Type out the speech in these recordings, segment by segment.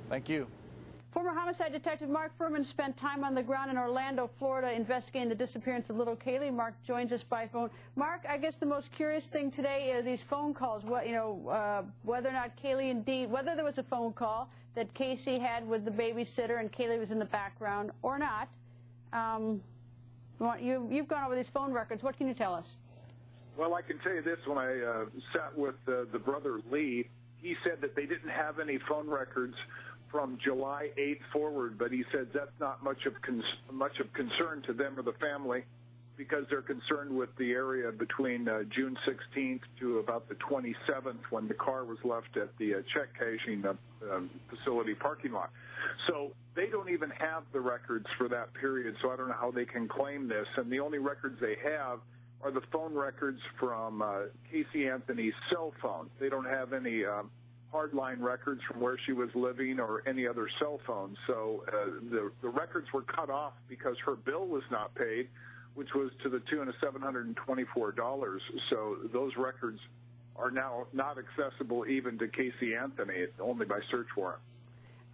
Thank you. Former homicide detective Mark Furman spent time on the ground in Orlando, Florida, investigating the disappearance of little Caylee. Mark joins us by phone. Mark, I guess the most curious thing today are these phone calls. What, whether or not Caylee indeed, whether there was a phone call that Casey had with the babysitter and Caylee was in the background or not. You've gone over these phone records. What can you tell us? Well, I can tell you this. When I sat with the brother Lee, he said that they didn't have any phone records from July 8th forward, but he said that's not much of concern to them or the family because they're concerned with the area between June 16th to about the 27th when the car was left at the check cashing facility parking lot. So they don't even have the records for that period, so I don't know how they can claim this. And the only records they have are the phone records from Casey Anthony's cell phone. They don't have any hardline records from where she was living or any other cell phone. So the records were cut off because her bill was not paid, which was to the tune of $724. So those records are now not accessible even to Casey Anthony, only by search warrant.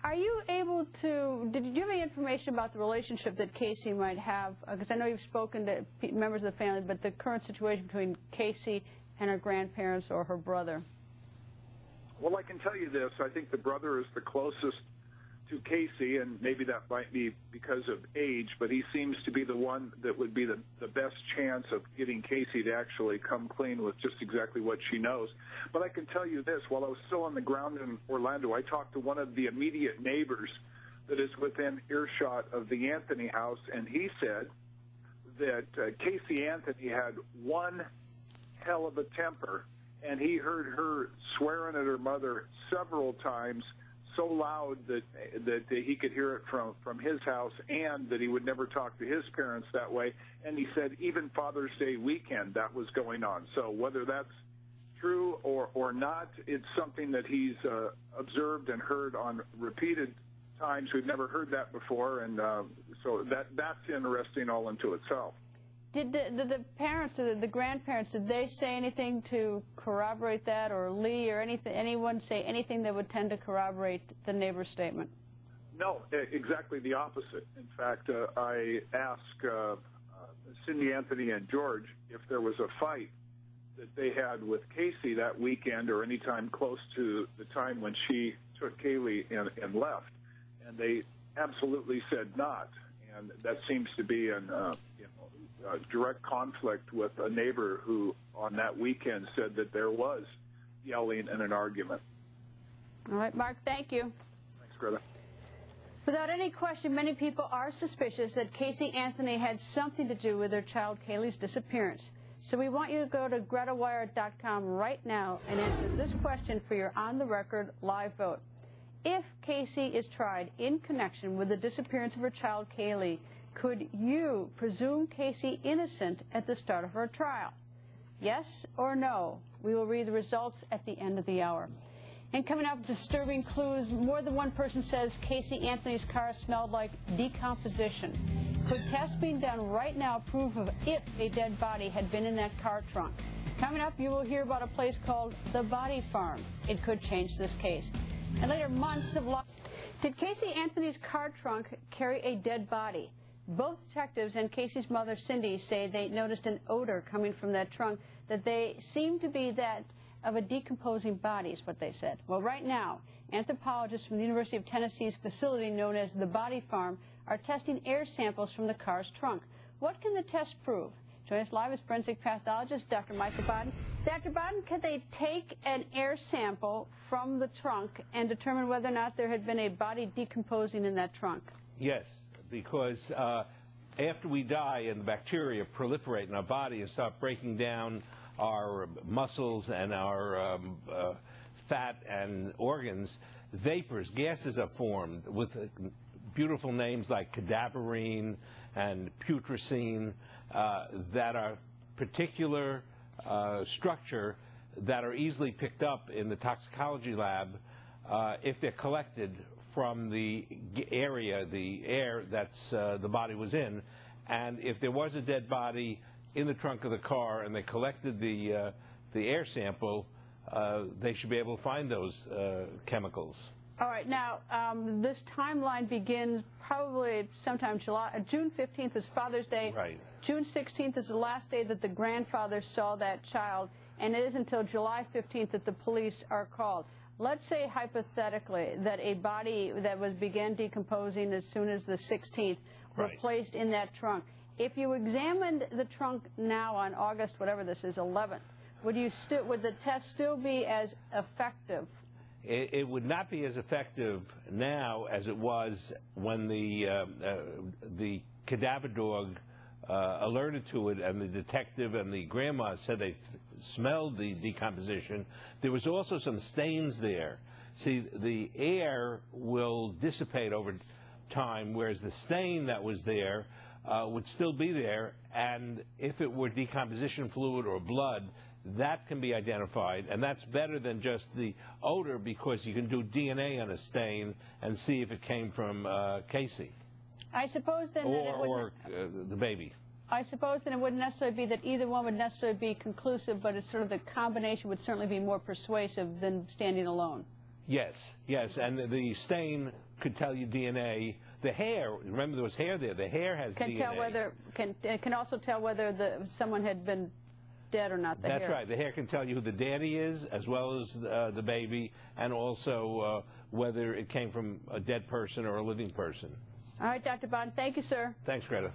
Are you able to, did you have any information about the relationship that Casey might have? Because I know you've spoken to members of the family, but the current situation between Casey and her grandparents or her brother? Well, I can tell you this. I think the brother is the closest to Casey, and maybe that might be because of age, but he seems to be the one that would be the best chance of getting Casey to actually come clean with just exactly what she knows. But I can tell you this. While I was still on the ground in Orlando, I talked to one of the immediate neighbors that is within earshot of the Anthony house, and he said that Casey Anthony had one hell of a temper, and he heard her swearing at her mother several times, so loud that he could hear it from his house, and that he would never talk to his parents that way. And he said even Father's Day weekend that was going on. So whether that's true or not, it's something that he's observed and heard on repeated times. We've never heard that before, and so that's interesting all into itself. Did the parents, or the grandparents, did they say anything to corroborate that, or Lee or anyone say anything that would tend to corroborate the neighbor's statement? No, exactly the opposite. In fact, I asked Cindy, Anthony, and George if there was a fight that they had with Casey that weekend or any time close to the time when she took Caylee and left, and they absolutely said not. And that seems to be an direct conflict with a neighbor who on that weekend said that there was yelling and an argument. All right, Mark, thank you. Thanks, Greta. Without any question, many people are suspicious that Casey Anthony had something to do with their child Caylee's disappearance. So we want you to go to GretaWire.com right now and answer this question for your on-the-record live vote. If Casey is tried in connection with the disappearance of her child Caylee, could you presume Casey innocent at the start of her trial? Yes or no? We will read the results at the end of the hour. And coming up, disturbing clues. More than one person says Casey Anthony's car smelled like decomposition. Could tests being done right now prove of if a dead body had been in that car trunk? Coming up, you will hear about a place called the Body Farm. It could change this case. And later, months of luck. Did Casey Anthony's car trunk carry a dead body? Both detectives and Casey's mother, Cindy, say they noticed an odor coming from that trunk that they seemed to be that of a decomposing body, is what they said. Well, right now, anthropologists from the University of Tennessee's facility known as the Body Farm are testing air samples from the car's trunk. What can the test prove? Joining us live is forensic pathologist Dr. Michael Bodden. Dr. Bodden, could they take an air sample from the trunk and determine whether or not there had been a body decomposing in that trunk? Yes, because after we die and the bacteria proliferate in our body and start breaking down our muscles and our fat and organs, vapors, gases are formed with beautiful names like cadaverine and putrescine that are particular structure that are easily picked up in the toxicology lab if they're collected from the area, the air that's the body was in. And if there was a dead body in the trunk of the car and they collected the air sample, they should be able to find those chemicals. All right, now, this timeline begins probably sometime June 15th is Father's Day. Right. June 16th is the last day that the grandfather saw that child, and it is until July 15th that the police are called. Let's say, hypothetically, that a body that began decomposing as soon as the 16th were placed in that trunk. If you examined the trunk now on August, whatever this is, 11th, would the test still be as effective? It would not be as effective now as it was when the cadaver dog alerted to it, and the detective and the grandma said they smelled the decomposition. There was also some stains there. See, the air will dissipate over time, whereas the stain that was there would still be there, and if it were decomposition fluid or blood, that can be identified, and that's better than just the odor, because you can do DNA on a stain and see if it came from Casey. I suppose then or the baby. I suppose then it wouldn't necessarily be that either one would necessarily be conclusive, but it's sort of the combination would certainly be more persuasive than standing alone. Yes, yes, and the stain could tell you DNA. The hair, remember there was hair there. The hair has DNA. Can also tell whether someone had been dead or not. That's right. The hair can tell you who the daddy is, as well as the baby, and also whether it came from a dead person or a living person. All right, Dr. Bond. Thank you, sir. Thanks, Greta.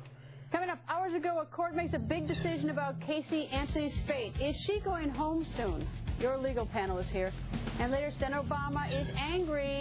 Coming up, hours ago, a court makes a big decision about Casey Anthony's fate. Is she going home soon? Your legal panel is here. And later, Senator Obama is angry.